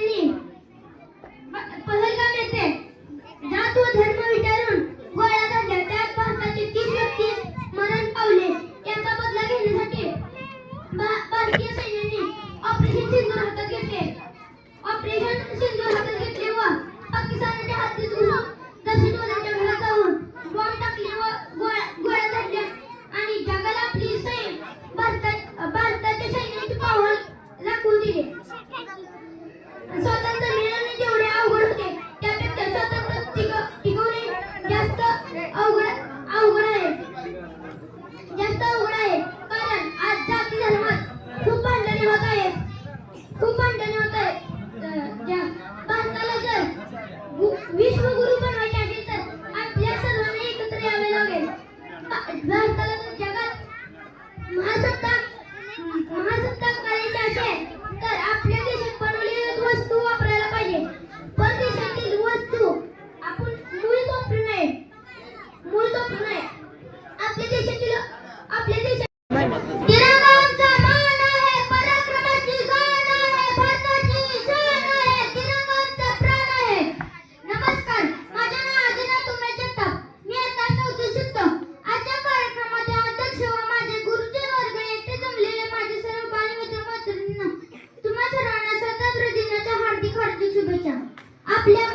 सैन्यांनी पहलगाम येथे जात व धर्म विचारून गोळ्या झाडल्या. त्यात भारताचे 30 व्यक्ती मरण पावले. याचा बदला घेण्यासाठी भारतीय सैन्याने ऑपरेशन सिंदूर हातात घेतले. ऑपरेशन सिंदूर हातात घेतले व पाकिस्तानच्या हातीत घुसून दहशतवाद्यांच्या घरात जाऊन बॉम्ब टाकले व गोळ्या झाडल्या आणि जगाला आपली भारताच्या सैन्याची पावर दाखवून दिली. स्वातंत्र्य मिळवणे जेवढे अवघड होते त्यापेक्षा स्वातंत्र्य टिकवणे जास्त अवघड आहे. कारण आज जाती धर्मात खूप भांडणे होत आहेत. भारताला जर विश्वगुरु बनवायचे असेल तर आपल्या सर्वांना एकत्र यावे लागेल. भारताला जर जगात महासत्ता करायची असेल तर आपल्या देशात बनवलेल्या वस्तू वापरायला पाहिजे. परदेशातील वस्तू आपण मूळ वापरू नये. आपल्या देशात तिरंगाचा मान आहे, पराक्रमाची जाण आहे, भारताची शान आहे, तिरंगाचा प्राण आहे. नमस्कार, माझे नाव आदिनाथ उमेश जगताप. मी आता 9वी शिकतो. आजच्या कार्यक्रमाचे अध्यक्ष व माझे गुरुजी वर्ग येथे जमलेले माझे सर्व बालमित्र मैत्रिणींना तुम्हा सर्वांना स्वातंत्र्य दिनाच्या हार्दिक शुभेच्छा. आपल्या